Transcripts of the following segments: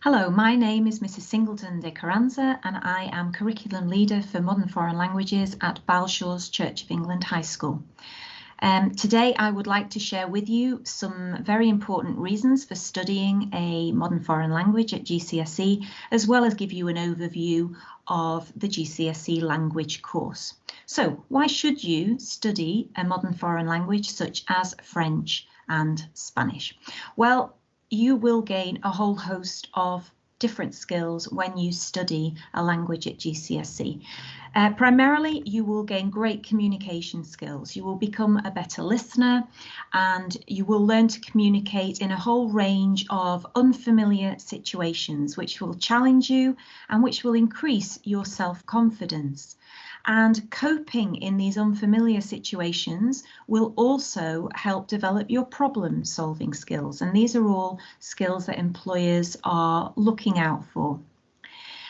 Hello, my name is Mrs. Singleton de Carranza and I am Curriculum Leader for Modern Foreign Languages at Balshaws Church of England High School. Today I would like to share with you some very important reasons for studying a modern foreign language at GCSE, as well as give you an overview of the GCSE language course. So why should you study a modern foreign language such as French and Spanish? Well, you will gain a whole host of different skills when you study a language at GCSE. Primarily, you will gain great communication skills. You will become a better listener and you will learn to communicate in a whole range of unfamiliar situations, which will challenge you and which will increase your self-confidence. And coping in these unfamiliar situations will also help develop your problem-solving skills. And these are all skills that employers are looking out for.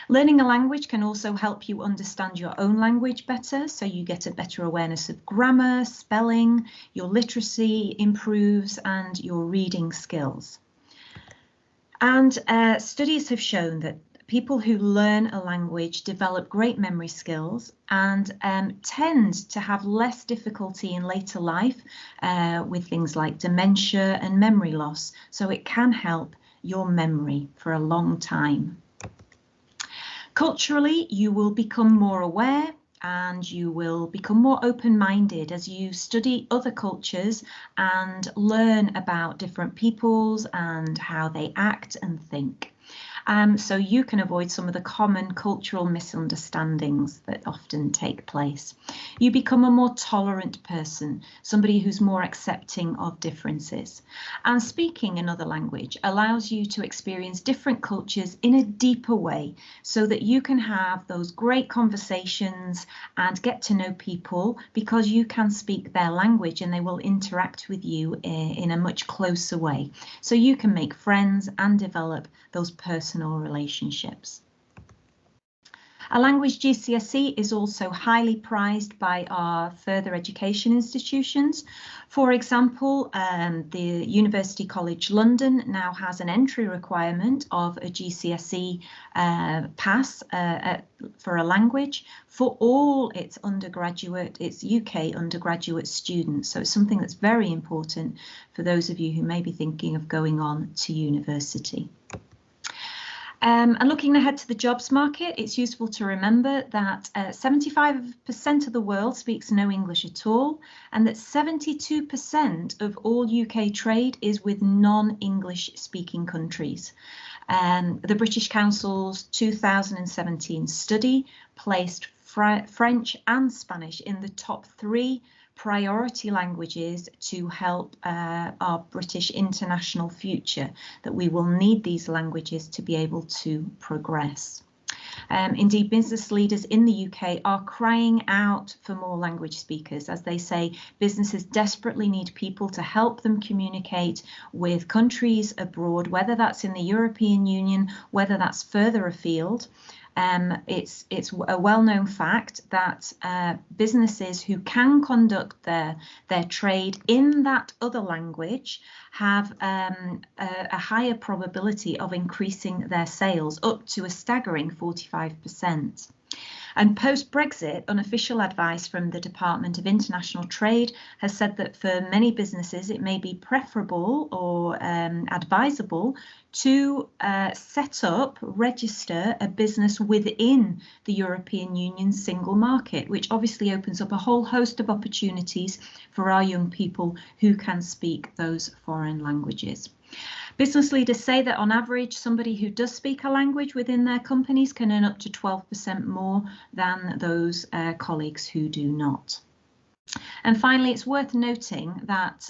Learning a language can also help you understand your own language better, so you get a better awareness of grammar, spelling, your literacy improves, and your reading skills. And studies have shown that people who learn a language develop great memory skills and tend to have less difficulty in later life with things like dementia and memory loss. So it can help your memory for a long time. Culturally, you will become more aware and you will become more open-minded as you study other cultures and learn about different peoples and how they act and think. So you can avoid some of the common cultural misunderstandings that often take place. You become a more tolerant person, somebody who's more accepting of differences. And speaking another language allows you to experience different cultures in a deeper way so that you can have those great conversations and get to know people because you can speak their language and they will interact with you in a much closer way. So you can make friends and develop those personal relationships. A language GCSE is also highly prized by our further education institutions. For example, the University College London now has an entry requirement of a GCSE pass for a language for all its UK undergraduate students. So it's something that's very important for those of you who may be thinking of going on to university. And looking ahead to the jobs market, it's useful to remember that 75% of the world speaks no English at all, and that 72% of all UK trade is with non-English speaking countries. The British Council's 2017 study placed French and Spanish in the top 3 priority languages to help our British international future, that we will need these languages to be able to progress. Indeed, business leaders in the UK are crying out for more language speakers. As they say, businesses desperately need people to help them communicate with countries abroad, whether that's in the European Union, whether that's further afield. It's a well-known fact that businesses who can conduct their trade in that other language have a higher probability of increasing their sales up to a staggering 45%. And post-Brexit, unofficial advice from the Department of International Trade has said that for many businesses it may be preferable or advisable to register a business within the European Union's single market, which obviously opens up a whole host of opportunities for our young people who can speak those foreign languages. Business leaders say that on average, somebody who does speak a language within their companies can earn up to 12% more than those colleagues who do not. And finally, it's worth noting that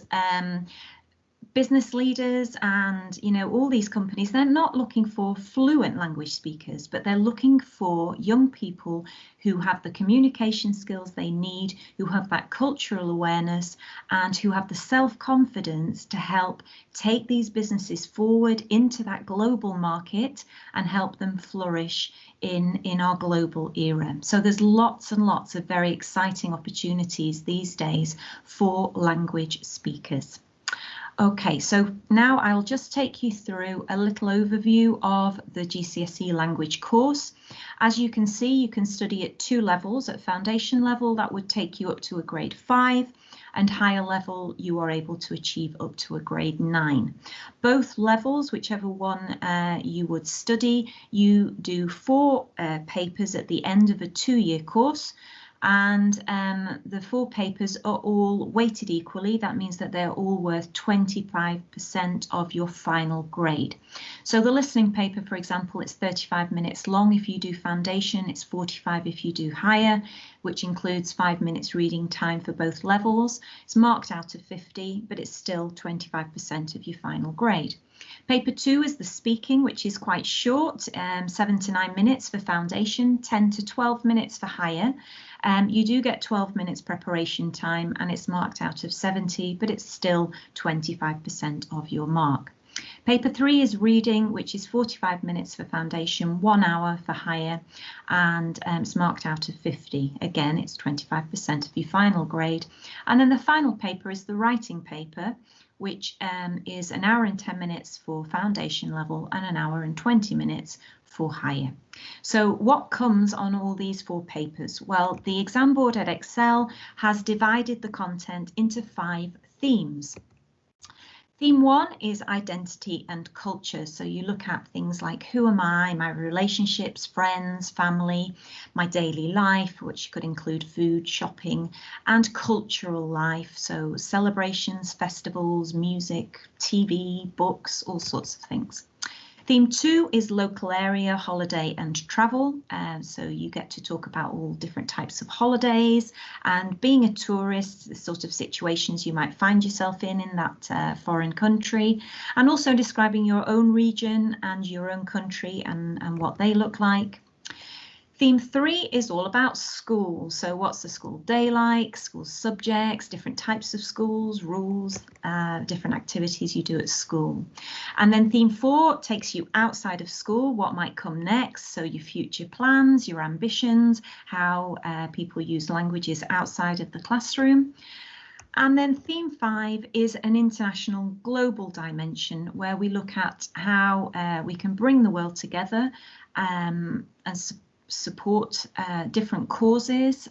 business leaders and all these companies, they're not looking for fluent language speakers, but they're looking for young people who have the communication skills they need, who have that cultural awareness, and who have the self-confidence to help take these businesses forward into that global market and help them flourish in our global era. So there's lots and lots of very exciting opportunities these days for language speakers. Okay, so now I'll just take you through a little overview of the GCSE language course. As you can see, you can study at 2 levels. At foundation level, that would take you up to a grade 5, and higher level, you are able to achieve up to a grade 9. Both levels, whichever one you would study, you do 4 papers at the end of a 2-year course. And the 4 papers are all weighted equally. That means that they're all worth 25% of your final grade. So the listening paper, for example, it's 35 minutes long if you do foundation, it's 45 if you do higher, which includes 5 minutes reading time for both levels. It's marked out of 50, but it's still 25% of your final grade. Paper 2 is the speaking, which is quite short, 7 to 9 minutes for foundation, 10 to 12 minutes for higher. You do get 12 minutes preparation time and it's marked out of 70, but it's still 25% of your mark. Paper 3 is reading, which is 45 minutes for foundation, 1 hour for higher, and it's marked out of 50. Again, it's 25% of your final grade. And then the final paper is the writing paper, which is 1 hour and 10 minutes for foundation level and 1 hour and 20 minutes for higher. So what comes on all these 4 papers? Well, the exam board at Excel has divided the content into 5 themes. Theme 1 is identity and culture. So you look at things like who am I, my relationships, friends, family, my daily life, which could include food, shopping, and cultural life. So celebrations, festivals, music, TV, books, all sorts of things. Theme 2 is local area, holiday and travel. So you get to talk about all different types of holidays and being a tourist, the sort of situations you might find yourself in that foreign country, and also describing your own region and your own country and what they look like. Theme 3 is all about school. So what's the school day like, school subjects, different types of schools, rules, different activities you do at school. And then theme 4 takes you outside of school, what might come next. So your future plans, your ambitions, how people use languages outside of the classroom. And then theme 5 is an international global dimension where we look at how we can bring the world together and support different causes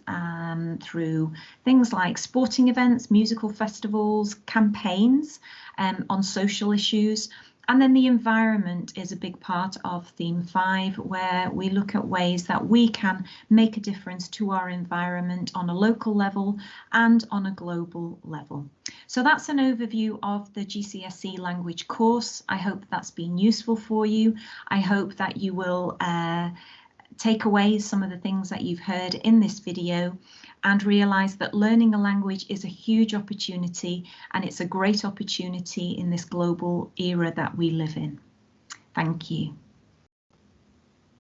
through things like sporting events, musical festivals, campaigns on social issues. And then the environment is a big part of theme 5, where we look at ways that we can make a difference to our environment on a local level and on a global level. So that's an overview of the GCSE language course. I hope that's been useful for you. I hope that you will take away some of the things that you've heard in this video and realize that learning a language is a huge opportunity, and it's a great opportunity in this global era that we live in. Thank you.